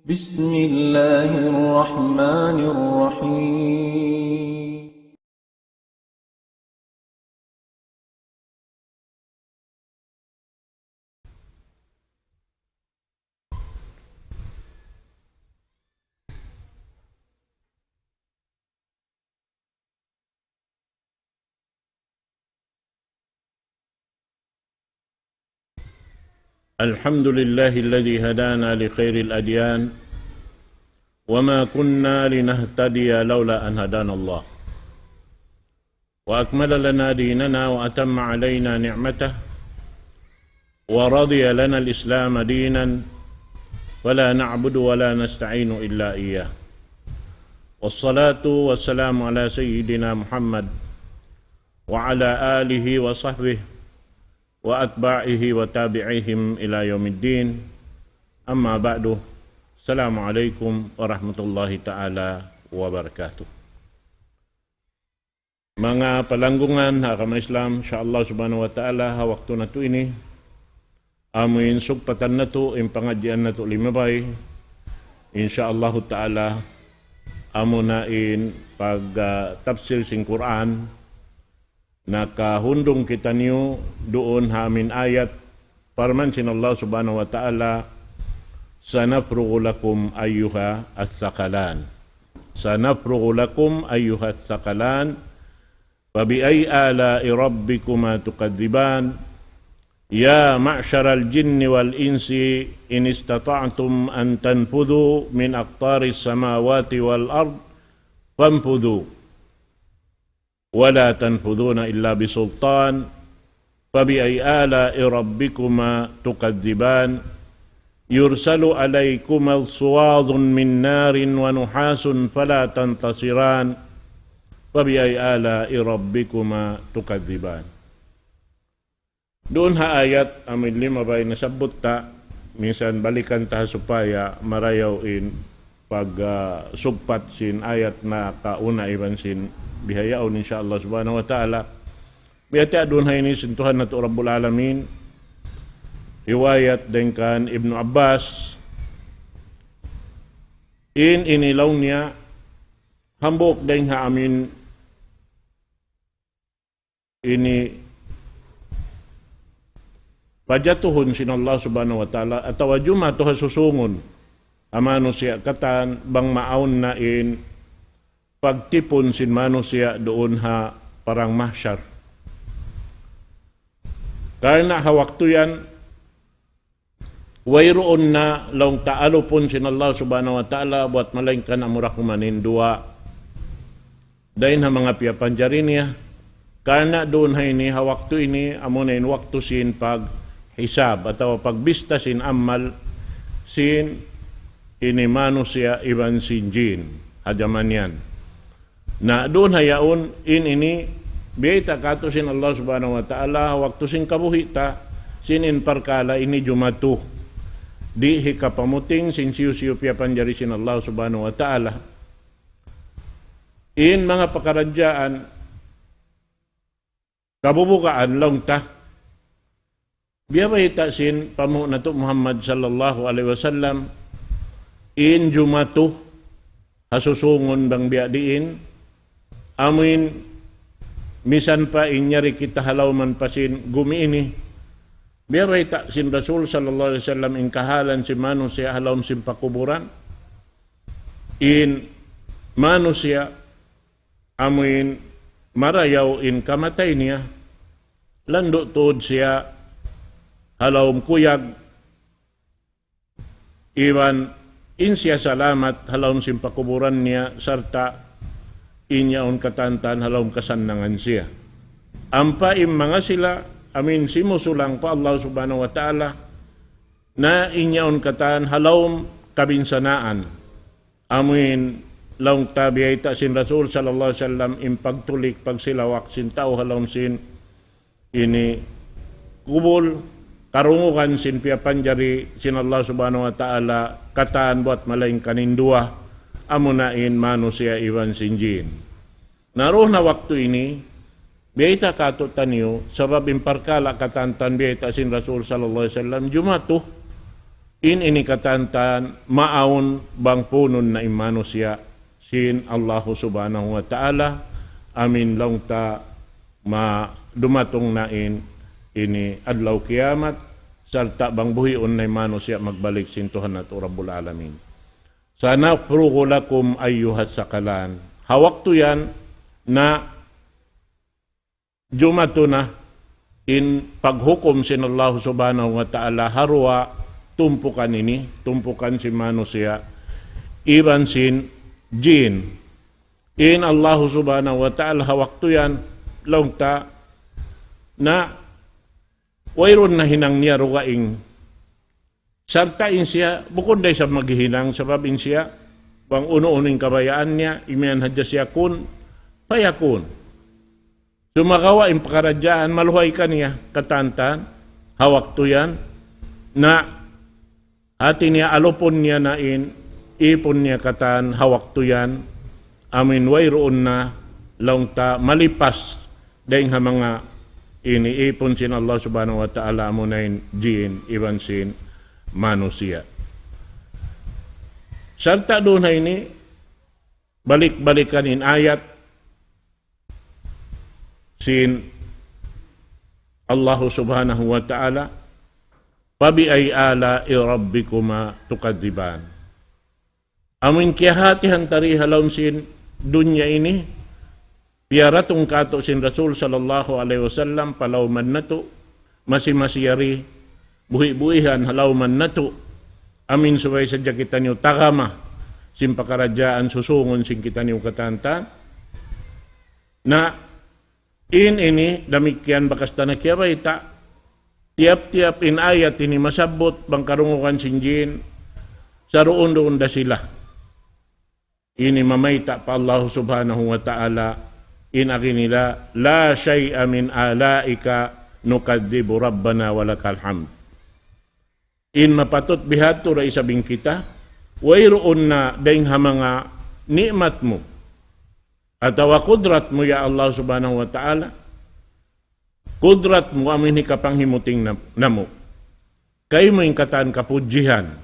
بسم الله الرحمن الرحيم. الحمد لله الذي هدانا لخير الأديان وما كنا لنهتدي لولا أن هدانا الله وأكمل لنا ديننا وأتم علينا نعمته ورضي لنا الإسلام دينا ولا نعبد ولا نستعين إلا إياه والصلاة والسلام على سيدنا محمد وعلى آله وصحبه وأتباعه وتابعيهم إلى يوم الدين. أما بعد، السلام عليكم ورحمة الله تعالى wabarakatuh. Mga palanggungan, hakama Islam, insyaAllah subhanahu wa ta'ala, waktu na to ini, amin sugpatan na to, pangadyan na to limabay, insyaAllah ta'ala, amo na pag tafsir sing Quran, nakahundong kita niyo doon hamin ayat parman sin Allah subhanahu wa ta'ala, sanafrugu lakum ayyuha as-saqalan, sanafrugu lakum ayyuha as-saqalan, fabi'ay ala'i rabbikuma tukadziban, ya ma'syaral jinni wal insi in istata'tum an tanfudhu min aqtaris samawati wal ard fanfudhu ولا تنفذون إلا بسلطان فبأي آلاء ربكما تكذبان يرسل عليكما صواظ من نار ونحاس فلا تنتصران فبأي آلاء ربكما تكذبان. Doon ha ayat amin lima bay nasabot ta, minsan balikan ta supaya marayaw pag sugpat sin ayat na kauna iban sin bihayaon insyaallah subhanahu wa ta'ala. Biyati adun hay ni sintuhan na to Rabbul Alamin, riwayat dengkan Ibnu Abbas, inilaw niya hambok deng ha amin ini pajatuhon sin Allah subhanahu wa ta'ala atawa juma to susungon amano siya katan bang maun na pagtipon sin manusia doon ha parang mahsyar. Karena ha waktu yan, wayroon na long taalupon sin Allah subhanahu wa ta'ala buat malaingkan amurak kumanin dua. Dahin ha mga piyapanjarin niya, karena doon ha ini ha waktu ini amunin waktu sin pag hisab atau pagbista sin amal sin ini manusia iban sin jin hajaman yan. Na doon hayaon ini biyata kato sin Allah subhanahu wa ta'ala waktu sin kabuhita sinin parkala ini jumatuh di hikapamuting sin siyo-siyo piyapanjari sin Allah subhanahu wa ta'ala mga pakaradyaan kabubukaan lang ta biyabahita sin pamu na to Muhammad sallallahu alaihi wasallam jumatuh hasusungon bang biya diin amin misan pa inyari kita halawman pasin gumi ini biaray ta sin Rasul sallallahu alaihi wasallam kahalan si manusia halawm sin pakuburan manusia amin marayaw kamatay niya lando tuod siya halawm kuyag iwan siya salamat halawm sin pakuburan niya sarta inyaon katantan halawm kasannangan siya. Ampaim mga sila, amin simusulang pa Allah subhanahu wa ta'ala na inyaon katan halawm kabinsanaan. Amin laung tabiyay ta sin Rasul sallallahu alaihi wasallam pagtulik pagsilawak sin tao halawm sin ini kubul karungukan sin piyapanjari sin Allah subhanahu wa ta'ala katan buat malaing kanindua amunain manusia iwan sinjin. Naroh na waktu ini, biyata kato tanyo, sabab imparkala katantan biyata sin Rasul sallallahu alaihi wasallam, jumatuh, ini katantan maun bang punon na imano siya sin Allah subhanahu wa ta'ala amin lang ta dumatong nain ini adlaw kiamat sarta bang buhion na imano siya magbalik sin Tuhan at Rabbul Alamin. Sana prugo lakum ayyuhas sakalan. Hawak to yan na jumato na in paghukom sin Allah subhanahu wa ta'ala harwa tumpukan si manusia iban sin jin. In Allah subhanahu wa ta'ala hawak to yan longta na wayron na hinang niya rugaing sartain siya bukod day sa maghihinang sababin siya bang uno-uning kabayaan niya imian hadya siya kun payakun sumakawa in pakaradyaan maluhay ka niya katantan hawak to yan na ati niya alupon niya na ipon niya katan hawak to yan amin wayroon na longta malipas dahil nga mga iniipon sin Allah subhanahu wa ta'ala mo na jin iban sin manusia. Sarta doon na ini balik-balikan in ayat sin Allah subhanahu wa ta'ala pabi ay ala rabbikuma tukadiban. Amin kiyahatihan tari halawm sin dunya ini piyaratong kato sin Rasul sallallahu alaihi wasallam palawman nato masimasiyari buhi-buhihan halawman nato amin suway sa kita niyo takama sin pakaradyaan susungon sin kita niyo katanta na ini damikyan bakas tanakiyabay ta tiap-tiap in ayat ini masabot bang karungukan sin jin sa roon da sila ini mamayta pa Allah subhanahu wa ta'ala in akinila la syai'a min alaika nukadzibu rabbana walakal hamd. In mapatot bihato ra isabing kita wayroon na daing mga nikmat mo atawa kudrat mo ya Allah subhanahu wa ta'ala kudrat mo amin kapanghimuting namo kay mo yung kataan kapudjihan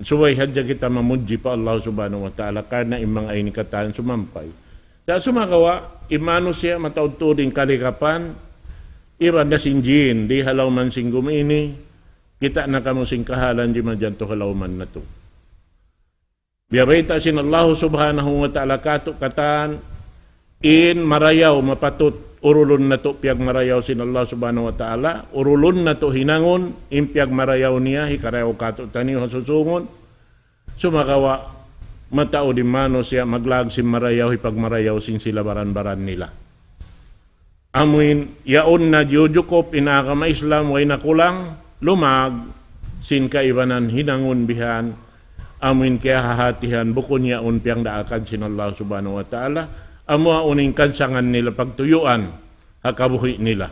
suway hadya kita mamudji pa Allah subhanahu wa ta'ala karna imang ay ni kataan sumampay sa sumagawa imano siya mataud-tuding kalikapan iba na sinjin di halaw man sing gumini kita na kamo sing kahalan di madyanto halaw man na to biyarita sin Allah subhanahu wa ta'ala kato katan in marayaw mapatut urulon na to piyag marayaw sin Allah subhanahu wa ta'ala urulon na to hinangon in piyag marayaw niya hikarayaw kato taniyo susungon sumagawa matao di mano siya maglag sin marayaw hipagmarayaw sin sila baran-baran nila. Amuin yaon na jujukop inakama Islam way nakulang lumag sin kaibanan hinangon bihan amuin kaya hahatihan bukon yaon piyang daakan sin Allah subhanahu wa ta'ala amua uning kansangan nila pagtuyuan hakabuhi nila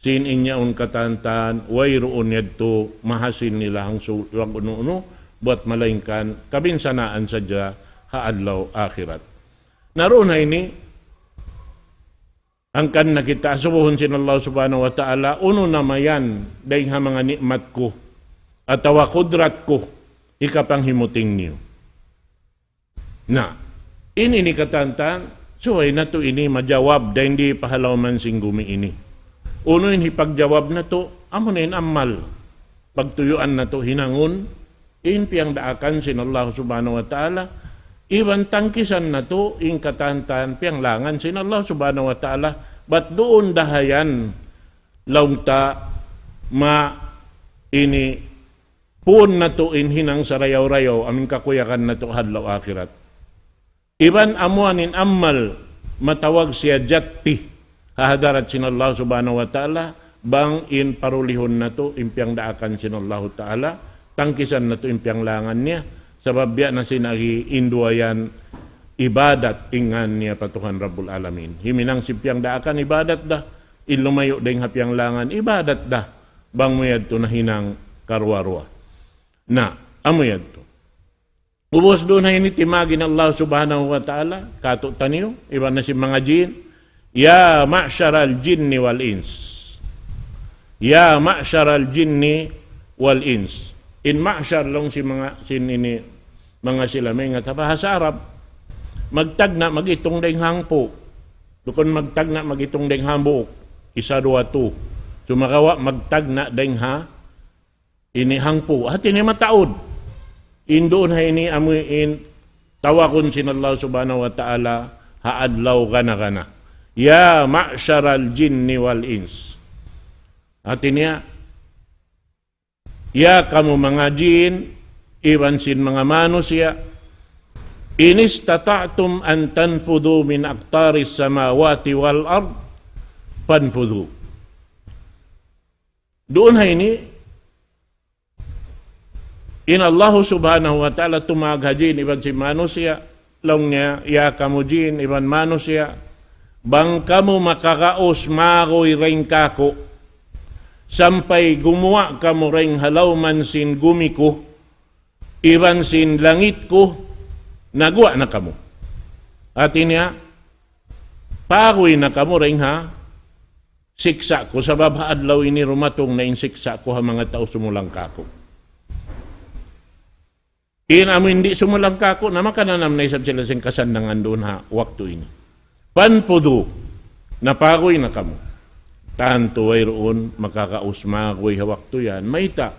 sin inyaon katantan wayroon yadto mahasin nila ang suwag uno-uno buat malaingkan kabinsanaan sadya haadlaw akhirat. Naroon na ini ang kan nakita subuhon sin Allah subhanahu wa ta'ala uno na mayan dahil ha mga nikmat ko at tawa kudrat ko ikapanghimuting niyo. Na ini ni katantan suway na to ini majawab dahil hindi pahalaw man singgumi ini. Uno yung hipagjawab na to amo na amal pagtuyuan na to hinangon in piyang daakan sin Allah subhanahu wa ta'ala iban tangkisan na to in katantan piyang langan sin Allah subhanahu wa ta'ala bat doon dahayan launta ini pun na to in hinang sarayaw-rayaw aming kakuyakan na to hadlaw akhirat iban amuanin ammal matawag siya jatti hahadarat sin Allah subhanahu wa ta'ala bang in parulihon na to in piyang daakan sin Allah ta'ala tangkisan na to impyang langan niya sabab biya na sinagi induayan ibadat ingan niya patuhan Rabbul Alamin himinang simpyang daakan ibadat da ilumayo ding hapyang langan ibadat da bang muyad to na hinang karwarwa na amuyad to ubos doon na ini timagin Allah subhanahu wa ta'ala kato taniyo iba na si mga jin ya ma'syaral jinni wal ins ya ma'syaral jinni wal ins in ma'syar long si mga sinini mga sila may nga bahasa Arab magtagna magitong ding hangpo dukon magtagna magitong ding hambuok isa dua tu sumakawa magtagna ding ha ini hangpo at ini mataod indoon ha ini amuin tawakon sinallahu subhanahu wa ta'ala haadlaw kana ya ma'syaral jinni wal ins at ini ya kamu mga jin iwan sin mga manusia in istata'tum an tanfudu min aqtaris samawati wal ard fanfudu doon ha ini in Allah subhanahu wa ta'ala tumaghajin iban si manusia long niya ya kamu jin iban manusia bang kamu makakaos maroy ring kako sampai gumawa kamu ring halaw man sin gumiko iban sin langit ko nagwa na kamu at inya pagoy na kamu ring ha siksa ko sa babaadlaw ini rumatong na insiksa ko ha mga tao sumulang kako amo hindi sumulang kako na makananam na isab sila sing kasandangan doon ha waktu ini panpudo napagoy na kamu tanto ay roon makakausmagoy ha waktu yan maita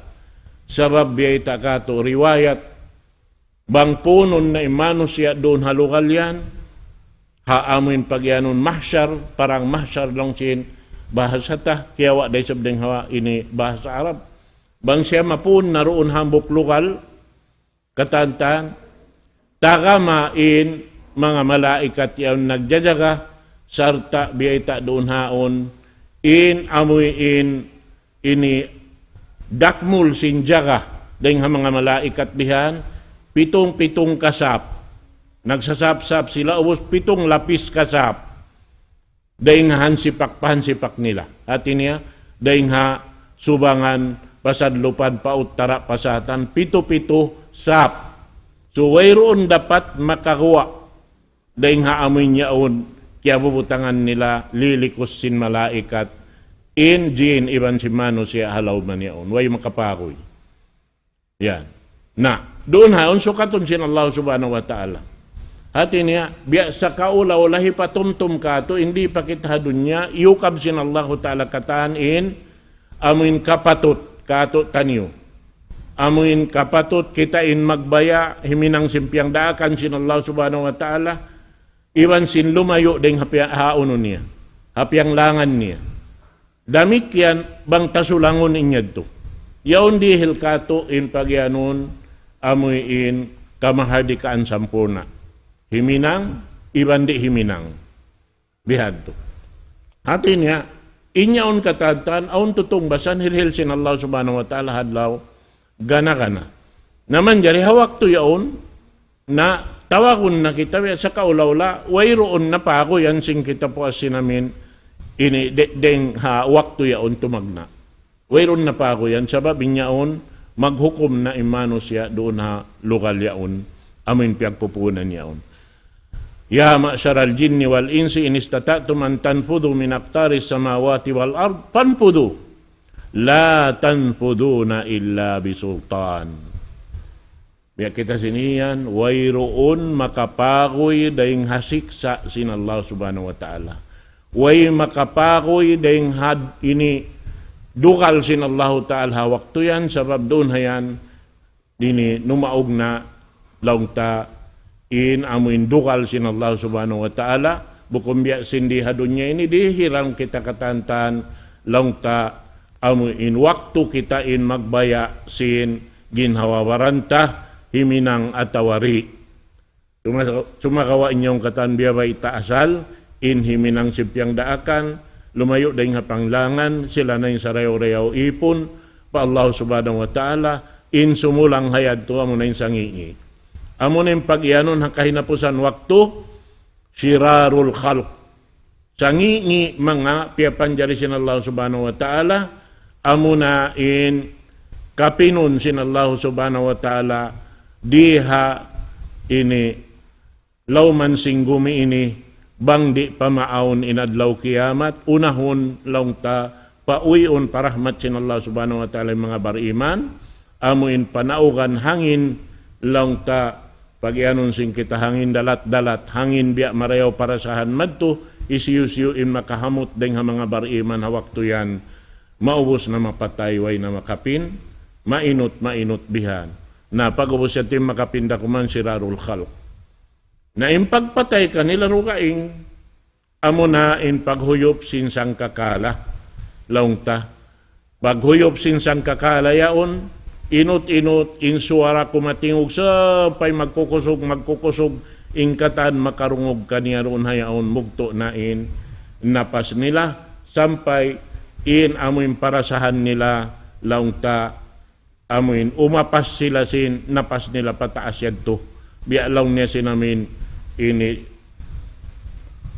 sabab biyay kato riwayat bang punon na imano siya doon halukal yan haamuin pagyanon mahsyar parang mahsyar lang sin bahasa ta kiyawa day sabdeng hawa ini bahasa Arab bang siya mapun naroon hambok lokal katantan takamain mga malaikat yaw nagjajaga sarta biyayta doon haon in amuin ini dakmul sinjaga dahil mga malaikat dihan pitong kasap nagsasapsap sila ubos 7 lapis kasap dahil nga hansipak nila at iniya dahil nga subangan pasadlupad pauttara pasatan pito sap so wayroon dapat makakuha dahil nga amoy niyaon kaya bubutangan nila lilikos sin malaikat in jin iban si mano siya halaw man niyaon way makapakoy yan na doon haon sukaton sin Allah subhanahu wa ta'ala hati niya biya sa kaulaw lahi patumtum kato hindi pa kita dunya yukab sin Allah ta'ala kataan in amuin kapatot kato tanyo amuin kapatot kita in magbaya himinang simpiang daakan sin Allah subhanahu wa ta'ala iwan sin lumayo ding haono niya hapiang langan niya damik yan bang tasulangon inyad to yaon dihil kato in pagyanon amoy in kamahadikaan sampurna himinang iwan di himinang bihad to hati niya inyaon katantan aon tutong basan hilhil sin Allah subhanahu wa ta'ala hadlaw gana naman jari hawak to yaon na tawakon na kita sa kaulawla wayroon na pa ako yan sing kita po asinamin ini deng ha waktu yaon tumagna wayroon na pa ako yan sabab inyaon maghukom na imano siya doon ha lokal yaon amin piyagpupunan yaon ya ma'syaral jinni wal insi in istata'tum an tanfudu min aqtaris samawati wal ard fanfudu la tanfuduna illa bisultan. Biya kita siniyan, wayroon makapagoy daing hasiksa sin Allah subhanahu wa ta'ala. Way makapagoy daing had ini dukal sin Allah ta'ala waktu yan sabab doon hayan dini numaog na laung ta in amuin dukal sin Allah subhanahu wa ta'ala bukum biya sindi hadunya ini dihirang kita katantan laung ta amuin waktu kita in magbaya sin ginhawawaranta himinang atawari. Sumakawa inyong katan biyabay taasal in himinang sipyang daakan lumayo dahing hapanglangan sila na yung sarayaw-rayaw ipon pa Allah subhanahu wa ta'ala in sumulang hayad to amo na yung sangingi. Amo na yung pag-ianon hakahinapusan waktu shirarul khalq. Sangingi mga piyapanjari sin Allah subhanahu wa ta'ala amo na in kapinun sin Allah subhanahu wa ta'ala diha ini lawman singgumi ini bang di pamaawon inadlaw kiyamat unahon laung ta pauyon parahmat sin Allah subhanahu wa ta'ala mga bariman amuin panaugan hangin lang ta pagyanon sing kita hangin dalat-dalat hangin biya marayaw parasahan madto isiyusyo in makahamot deng ha mga bariman hawak tuyan maubos na mapatay way na makapin mainot bihan na pag-ubos siya tim makapinda kuman si Rarul Khalq na impagpatay kanila rugaing amo na in paghuyop sinsang kakala laong ta paghuyop sinsang kakala yaon inot insuara kumatingog sa pay magkukusog ingkatan makarungog kaniya roon hayaon mugto na in napas nila sampay in amuin parasahan nila laong ta amuin umapas sila sin napas nila pataas yadto biya laong niya sinamin ini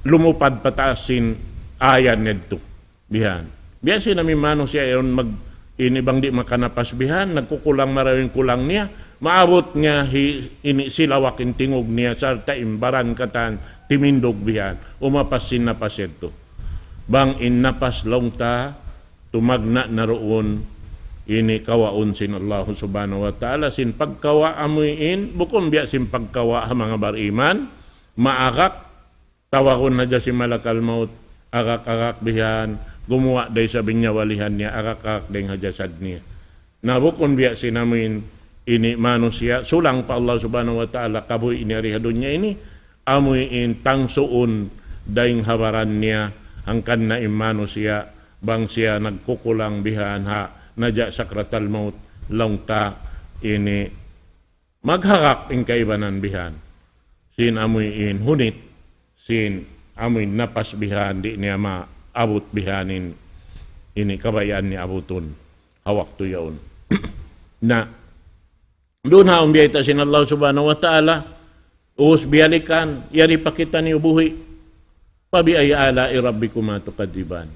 lumupad pataas sin ayan yadto bihan biya sinamin mano siya yon mag inibang di makanapas bihan nagkukulang maraming kulang niya maabot niya ini silawakin tingog niya sarta imbaran katan timindog bihan umapas sin napas yadto bang innapas laong ta tumagna na roon ini kawaon sin Allah subhanahu wa ta'ala sin pagkawa amuin bukom biya sin pagkawa ha mga bariman maagak tawakon na dyan si malakal maut agak bihan gumawa day sabi niya walihan niya agak day hajasad niya nabukon biya sinamin ini manusia sulang pa Allah subhanahu wa ta'ala kaboy inarihadon niya ini amuin tangsuon dayng habaran niya hangkan na manusia bang siya nagkukulang bihan ha nadya sakratal maut lang ta ini maghakak ing kaibanan bihan sin amuin hunit sin amuin napas bihan di niya maabot bihanin ini kabayaan ni abuton hawak to yaon na doon ha umbiyata sin Allah subhanahu wa ta'ala uus biyalikan yari pakita ni ubuhi pabi ay ala irabbikuma tukadiban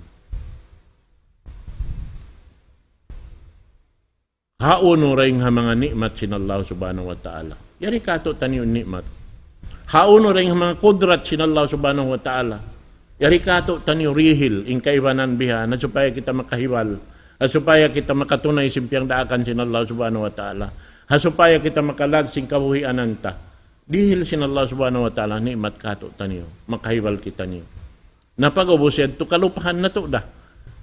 hauno ring ha mga nikmat sin Allah subhanahu wa ta'ala yari kato taniyon nikmat hauno ring ha mga kudrat sin Allah subhanahu wa ta'ala yari kato taniyo rihil in kaibanan biha na supaya kita makahiwal at supaya kita makatunay simpiang daakan sin Allah subhanahu wa ta'ala ha supaya kita makalag sing kabuhian anta dihil sin Allah subhanahu wa ta'ala nikmat kato taniyo makahiwal kita niyo napag-ubos yan to kalupahan na to da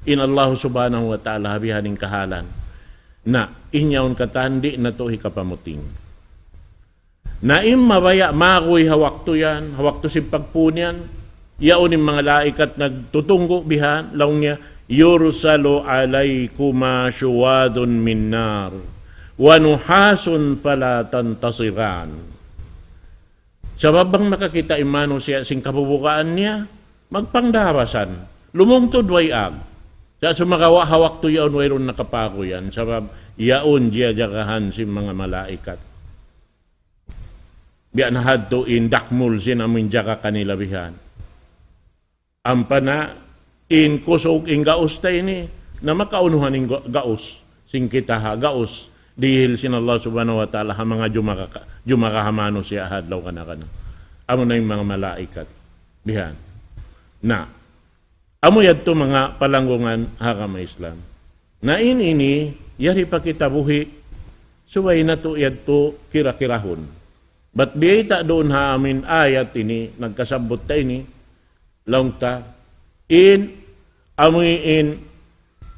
in Allah subhanahu wa ta'ala habihaning kahalan na inyaon katandi na to hikapamuting. Naim mabaya makoy hawak to yan, hawak to si pagpunyan, yaon yung mga laikat nagtutunggo bihan, laong niya, yursalo alaykuma syuwadun min nar, wanuhasun pala tantasiran. Sa babang makakita imano siya sing kabubukaan niya, magpangdawasan, lumungtod way ag. Sa sumakawa hawak to yaon wayron nakapako yan. Sabab yaon diyadakahan si mga malaikat. Biya na hadto in dakmul sin amin jaka kanila bihan. Ampana in kusog in gaos tayo ni na makaunuhan in gaos. Sing kita ha gaos. Dihil sin Allah subhanahu wa ta'ala ha mga jumakahamano siya hadlaw kana. Amo na yung mga malaikat. Bihan. Na amo yadto mga palanggungan hakama Islam. Na ini yari pa kita buhi suway na to yadto kira-kirahon. But biyay doon ha amin ayat ini nagkasabot ta ini lang ta in amoy in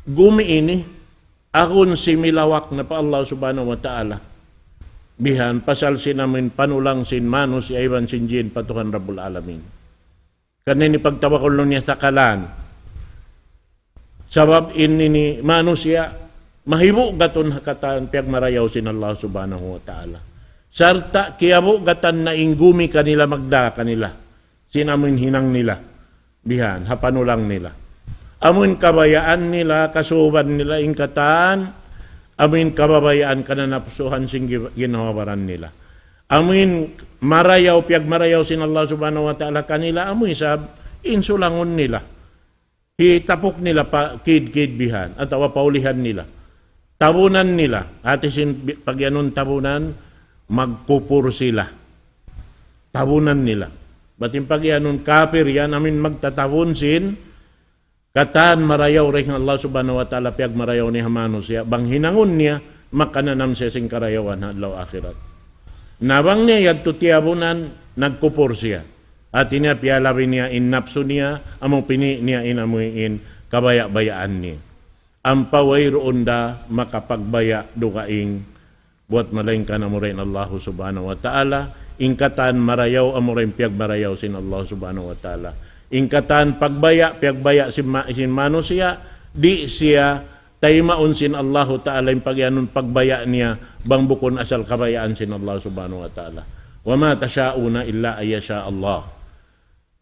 gumi ini akon si milawak na pa Allah subhanahu wa ta'ala. Bihan pasal sinamin panulang sin manus si Ivan Sinjin patuhan Rabbul Alamin. Kanini pagtawakol niya sa kalan. Sabab ini manusia mahibo gaton hakatan piyag marayaw sin Allah subhanahu wa ta'ala. Sarta kiyabo gatan na inggumi kanila magda kanila. Sinamin hinang nila. Bihan, hapanulang nila. Amun kabayaan nila, kasuban nila ingkatan. Amin kababayaan kananapsuhan sing ginawaran nila. Amin marayaw, piyag marayaw sin Allah subhanahu wa ta'ala kanila, amoy sab, insulangon nila. Hitapok nila pa kid bihan, at paulihan nila. Tabunan nila, ati sin pagyanon tabunan, magpupur sila. Tabunan nila. Batin pagyanon kafir yan, amin magtatabun sin, katan marayaw rin Allah subhanahu wa ta'ala, piyag marayaw ni Hamano siya, bang hinangon niya, makananam siya sing karayawan hadlaw akhirat. Nabang niya yadto tiyabunan nagkupor siya. At niya piyalawin niya in napso niya among pini niya inamuin kabaya-bayaan niya. Ang paway roon da makapagbaya dukaing buat malaing ka na mo rin Allah subhanahu wa ta'ala. Ingkatan marayaw amo rin piyag marayaw sin Allah subhanahu wa ta'ala. Ingkatan pagbaya piyag-baya sin manusia di siya tayo maun sin Allah ta'ala yung pagyanun pagbaya niya bang bukon asal kabayaan sin Allah subhanahu wa ta'ala. Wa ma tasyauna illa ayasya Allah.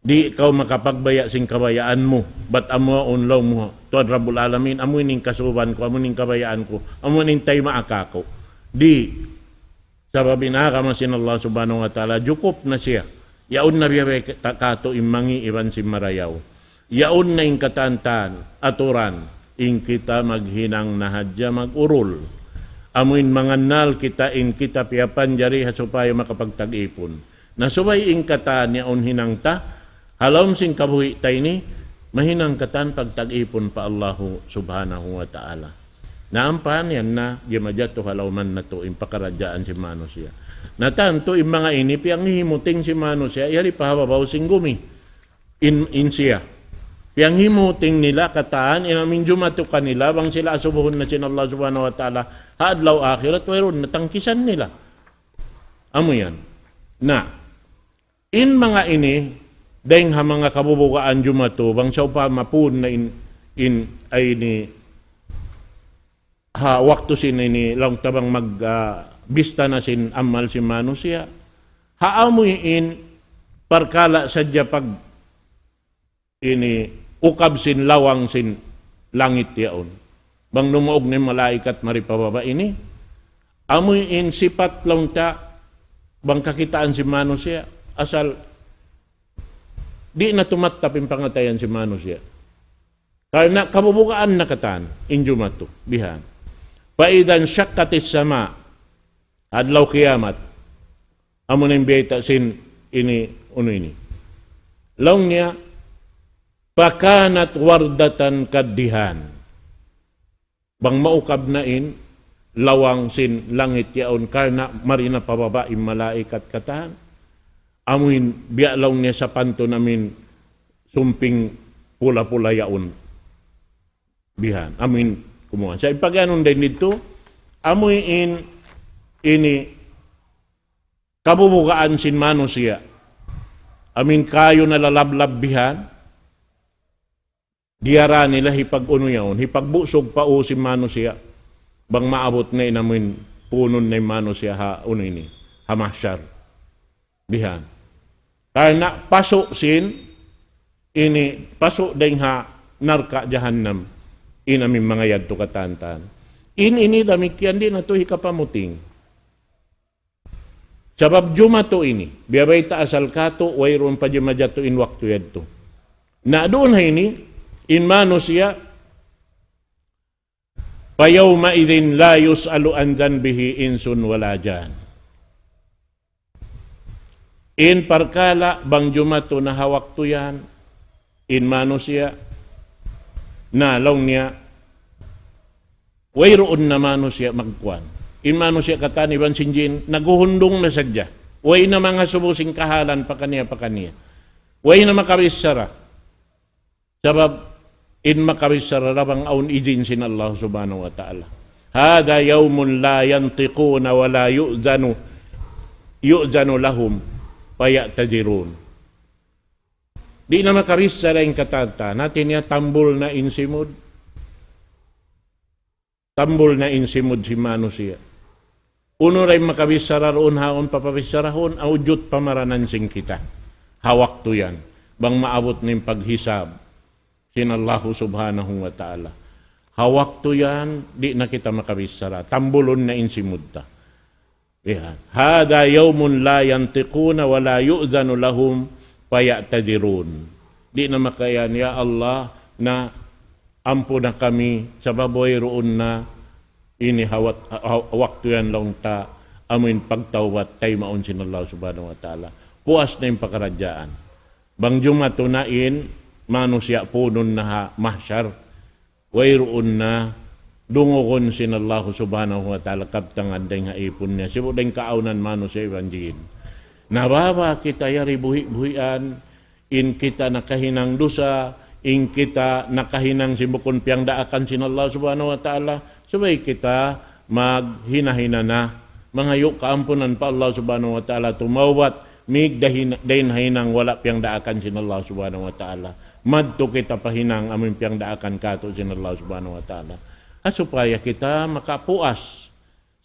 Di ikaw makapagbaya sing kabayaan mo, bat amo unlaw mo, tuad Rabbul Alamin, amo ning kasuban ko, amo ning kabayaan ko, amo ning tay maakako. Di, sababin sin Allah subhanahu wa ta'ala, jukop na siya. Yaon na biya kato imangi iban si marayaw. Yaon na ing katantan, aturan, ing kita maghinang nahadya magurul. Amuin manganal kita in kita piyapan jari supaya makapagtag-ipon. Nasubay ing katan yaon hinangta, halom sing kabuhi tayo ni, mahinang katan pagtag-ipon pa Allahu subhanahu wa ta'ala. Naampahan yan na, gimadyato halawman na to, impakaradyaan si Manusya. Natanto, yung mga ini, piyang himuting si Manusya, yari pahababaw sing gumi, in siya. Piyang himuting nila, kataan, inamin jumato kanila, bang sila asubuhon na sin Allah subhanahu wa ta'ala, haadlaw akhirat, mayroon, natangkisan nila. Amo yan. Na, in mga ini, dahil ha mga kabubukaan jumato, bang siya pa mapun na ay ni ha wakto sin ini lang tabang bista na sin amal si Manusya. Haamoy in parkala sadya pag ini ukab sin lawang sin langit yaon. Bang numuog ni malaikat maripababa ini. Amoy in sipat lang ta bang kakitaan si Manusya asal di na tumatap yung pangatayan si Manusya. Karena kabubukaan na katan, injumato, bihan. Paidan syakkatis sama, adlaw kiamat, amo na yung biyeta sin ini, uno ini. Laong niya, pakanat wardatan kaddihan. Bang maukab na in, lawang sin langit yaon, karena marina pababa yung malaikat katan. Amuin bialaw niya sa panto namin sumping pula-pula yaon. Bihan. Amuin kumuha. Sa ipaganon din dito, amuin ini kabubukaan sin Manusya. Amin kayo nalalablab bihan. Diyara nila hipag-uno yaon. Hipagbusog pa o si Manusya. Bang maabot na inamin punon na Manusya ha uno ini. Hamasyar. Bihan. Karena pasok sin ini pasok ding ha narka jahannam inamin mga yadto katantan. Ini damikyan din ato hikapamuting. Sabab jumato ini biyabay ta asal kato wayron pa jumadyato in waktu yadto. Na doon ha ini in Manusya payawma idin la yus'alu an dhanbihi insun wala jan. In parkala bang jumato na hawak to yan, in Manusya, na long niya, wayroon na Manusya magkuan. In Manusya katan, iban sinjin, naguhundong na sadya. Way na mga subusing kahalan pa kaniya. Way na makabisara. Sabab, in makabisara rabang aun ijin sin Allah subhanahu wa ta'ala. Hada yawmun la yantiquna wa la yu'zanu lahum. Paya tajirun. Di na makarisa rin katata. Natin niya tambol na insimod. Tambol na insimod si Manusya. Uno rin makabisara roon haon papabisarahon. Audjot pamaranan sing kita. Hawak to yan. Bang maabot ng paghisab. Sin Allah subhanahu wa ta'ala. Hawak to yan. Di na kita makabisara. Tambolon na insimod ta. Yan. Hada yawmun la yantiquna wa la yu'zanu lahum faya'tadirun. Di na makayan, ya Allah, na ampo na kami sa baboy roon na ini waktu yan lang ta amin pagtawat tay maun sin Allah subhanahu wa ta'ala. Puas na yung pakaradyaan. Bang jumatunain, Manusya punon na mahsyar. Way roon na dungogon sin Allah subhanahu wa ta'ala kaptangan day nga ipon niya. Sibo day kaaunan mano sa evangelin. Nababa kita yari buhi-buhian, in kita nakahinang dusa, in kita nakahinang simbukon piyang daakan sin Allah subhanahu wa ta'ala, sabay kita maghina-hina na. Mangayo kaampunan pa Allah subhanahu wa ta'ala tumawat mig dahin hinang wala piyang daakan sin Allah subhanahu wa ta'ala. Madto kita pahinang amin piyang daakan kato sin Allah subhanahu wa ta'ala. Supaya kita makapuas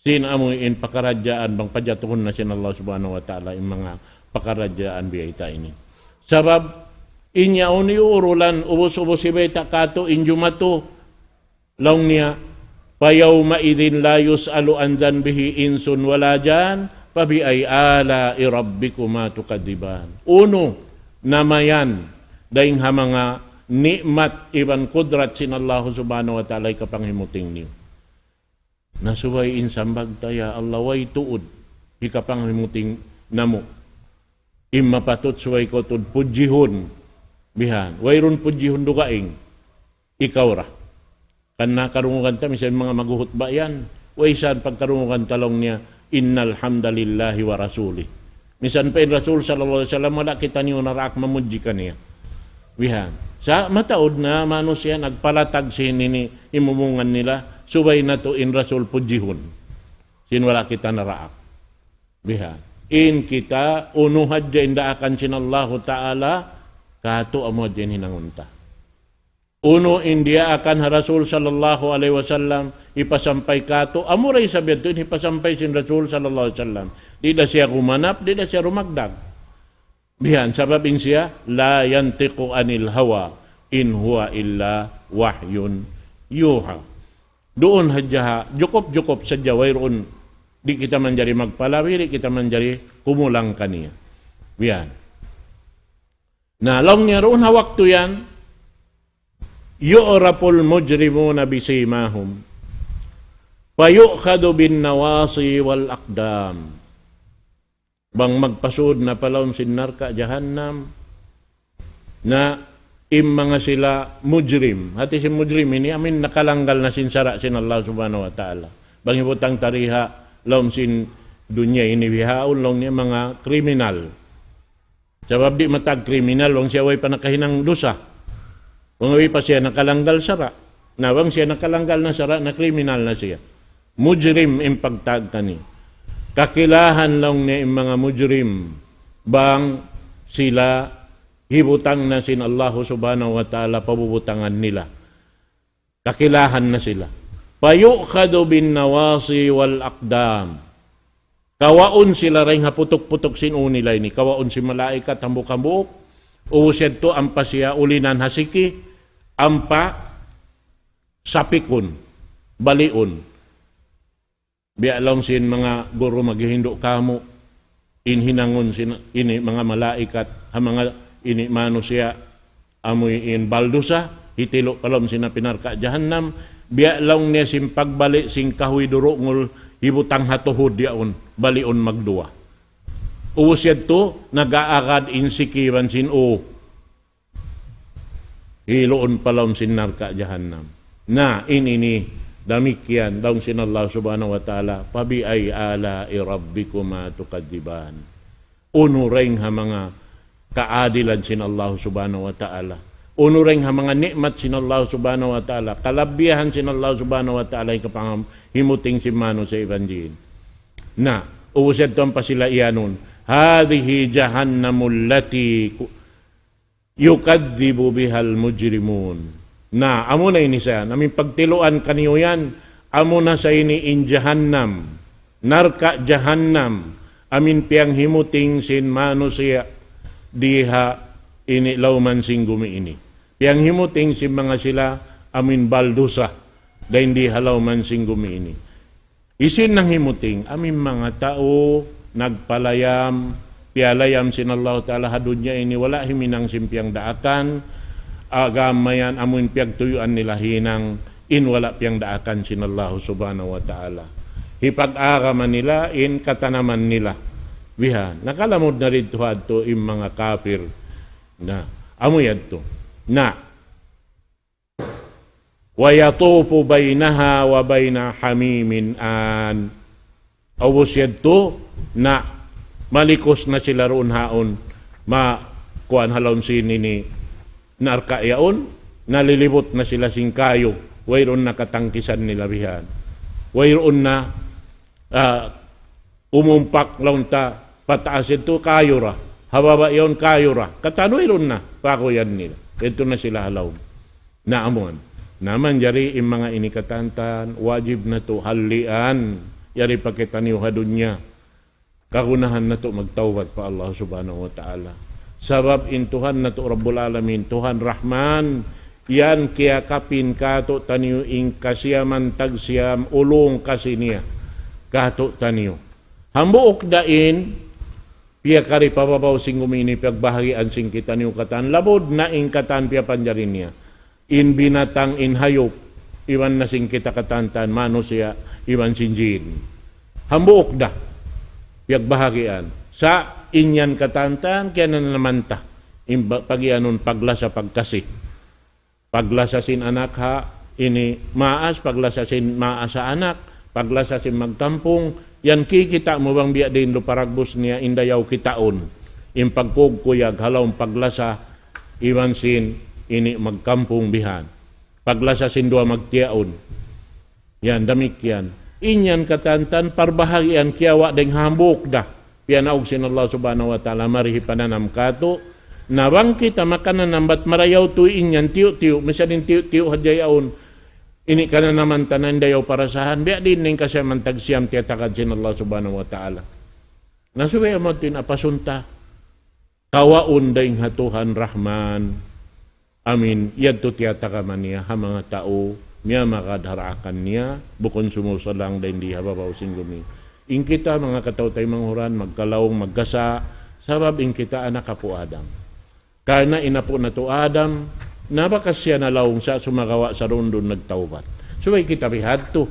sin amoy in pakaradyaan bang pajatuhon na sin Allah subhanahu wa ta'ala in mga pakaradyaan biyayta ini. Sabab inya uni urulan ubos-ubos ibeta kato injumato laong niya payawma idin la yus'alu an dhanbihi insun wala jan pabi ay ala irabbikuma tukadiban. Uno namayan daing ha mga nikmat iban kudrat sin Allah subhanahu wa ta'ala ikapanghimuting niyo. Nasuway insambag taya Allah way tuod ikapanghimuting namo. Imapatot suway ko tud pujihon bihan. Wayron pujihon dugaing ikaw ra. Kan nakarungugan ta misan mga maguhot ba yan. Way saan pagkarungugan talong niya innal hamdalillahi wa rasuli. Misan pa in Rasul sallallahu alaihi wasallam wala kita niyo narak mamudji kaniya. Bihan. Sa mataod na manos siya nagpalatag sinini imumungan nila subay na to in Rasul pujihon. Sin wala kita naraak. Bihan. In kita unuhad dyan daakan sin Allah ta'ala kato amo dyan hinangunta. Uno India akan Rasul sallallahu alaihi wasallam ipasampay kato amuray sabihan to ipasampay sin Rasul sallallahu alaihi wasallam. Di da siya kumanap, di da siya rumagdag. Bihan sababin siya la yantiqu anil hawa in huwa illa wahyun yuha. Doon hadya jukop-jukop sa jawayron di kita manjari magpalawiri, kita manjari kumulang kaniya. Biyan. Na long niya roon hawak to yan, yu'rapul mujrimuna bisimahum, payu'khadu bin nawasi wal aqdam. Bang magpasud na palawon sinar ka jahannam, na mga sila mujrim. Hati si mujrim ini, amin nakalanggal na sinsara sin Allah subhanahu wa ta'ala. Bang ibutang tariha, laom sin dunya ini bihaon long niya mga kriminal. Sabab di matag kriminal, wang siya way pa nakahinang dusa. Wang way pa siya nakalanggal sara. Na wang siya nakalanggal na sara, na kriminal na siya. Mujrim im pagtag kani. Kakilahan lang niya mga mujrim. Bang sila hibutang na sin Allah subhanahu wa ta'ala pabubutangan nila. Kakilahan na sila. Payukhadu bin nawasi wal aqdam. Kawaon sila rin haputok-putok sin unilay ni. Kawaon si malaikat hambuk-hambuk. Uusad to ampa siya ulinan hasiki. Ampa sapikon. Balion. Bialong sin mga guro maghihindo kamo. Inhinangon sin ini mga malaikat. Mga ini mano siya amoy in baldusa. Hitilo palom sina pinarka jahannam. Biya lang niya sim pagbalik sing kahoy durungol hibutang hatuhod yaon balion magduwa. Uwasad to nagaakad insikiwan sin o hiloon palom sin narka jahannam. Na ini damikyan daw sin Allah subhanahu wa ta'ala pabi ay ala irabbikuma tukadiban. Unureng ha mga kaadilan sin Allah subhanahu wa ta'ala. Unureng ha mga nikmat sin Allah subhanahu wa ta'ala. Kalabihan sin Allah subhanahu wa ta'ala ikapang himuting simano sa evangelyo. Na, uusad to ang pasila iyanon. Hadihi jahannamul lati yukadibu bihal mujrimun. Na, amo na ini siya. Naming pagtiluan kaniyo yan. Amo na sa ini in jahannam. Narka jahannam. Amin piyang himuting sin mano siya. Diha ini lauman sing gumi ini. Yang himuting si mga sila amin baldusa dahil hindi halaw man sing gumi ini. Isin ng himuting amin mga tao nagpalayam pialayam sin Allah ta'ala hadunya ini wala himinang simpiang daakan agamayan amin piag tuyuan nila hinang in wala piang daakan sin Allah subhanahu wa ta'ala. Hipag-agaman nila in katanaman nila. Bihan, nakalamod na rin to im mga kafir na amuyad to. Na wa yatufu bainaha wa baina hamimin an. Awos yadto na malikos na sila roon haon kuan halon sini ni narkayaon, nalilibot na sila singkayo, wayron nakatangkisan nila bihan. Wayron na umumpak laun ta pataas ito kayo ra, hababa yon kayo ra, katanoyron na pakuyan nila. Ito na sila halaw. Naamon. Naman jari yung mga inikatantan, wajib na to halian, yari pakitaniw hadunya. Kagunahan na to magtawbat pa Allah subhanahu wa ta'ala. Sabab intuhan na to Rabbul Alamin, Tuhan Rahman, yan kiyakapin kato taniyo ing kasiyaman tagsiyam ulong kasiniya kato taniyo. Hambuok dain, piya kari pababaw sing umini pagbahagian sing kita niyo katan, labod na ing katan piya panjarin niya. In binatang in hayop, iwan na sing kita katantan, manusia, iwan sinjin. Hambuok da, piya bahagian. Sa inyan katantan, kaya na naman ta. Pagianon paglasa pagkasi. Paglasasin anak ha, ini maas, paglasasin maas sa anak, paglasasin magtampong, yan kikita mo bang biya din luparagbos niya, indayaw kitaon. Impagkugkuyag, halaw paglasa, iwan sin, ini magkampong bihan. Paglasasin dua magtiaon. Yan, damik yan. Inyan katantan, parbahagian kiawa deng hambuk dah. Pianaog sin Allah subhanahu wa ta'ala marihi pananam kato, nawang kita makananam bat marayaw tu inyan tiyo-tiyo, masyadin tiyo-tiyo hadyayaon, ini ka na naman tanan dayaw parasahan, biya din ning kasya mantagsiyam tiyatakad sin Allah subhanahu wa ta'ala. Nasuwaya mo tin apasunta, kawaon daing hatuhan Rahman, amin, yadto tiyatakaman niya, ha mga tao, miya makadharakan niya, bukon sumusalang daing di hababaw singgumi. In kita mga kataw-tay manghuran, magkalawong magkasa, sabab in kita anak po Adam. Karena inapo na to Adam, nabakas siya na lawong sa sumagawa sa rundon nagtawbat. So ay kita rihad to.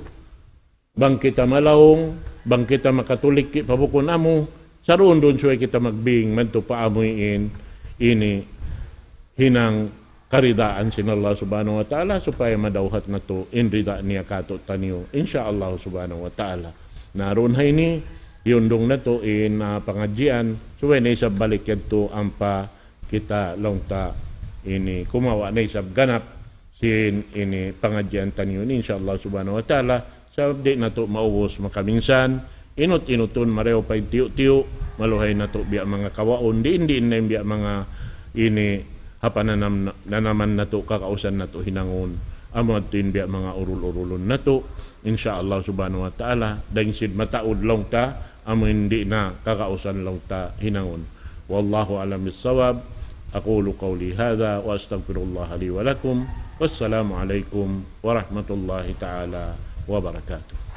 Bang kita malawong, bang kita makatulik pabukon amo, sa rundon so ay kita magbing, manto paamuin, ini hinang karidaan sin Allah subhanahu wa ta'ala, supaya madawhat na to, inrida niya kato taniyo, insyaallah subhanahu wa ta'ala. Naroon hay ni, yundong na to in pangadjian, so when isab balik yan to ang pa kita long ta ini kumawa na isab ganap sin ini pangadjian tanyo insyaallah subhanahu wa ta'ala, sabab di na to mauwos makaminsan, inot-inuton mareo pa'y tiyo-tiyo, maluhay na to biya mga kawaon, di na biya mga ini hapananam na naman na to kakausan na to hinangon, amad to biya mga urul-urulon na to, insyaallah subhanahu wa ta'ala, dahil sid mataod long ta, amo hindi na kakausan long ta hinangon. Wallahu alam bis-sawab. Aqulu qawli hadha wa astaghfirullah li wa lakum. Wassalamu alaikum warahmatullahi ta'ala wabarakatuh.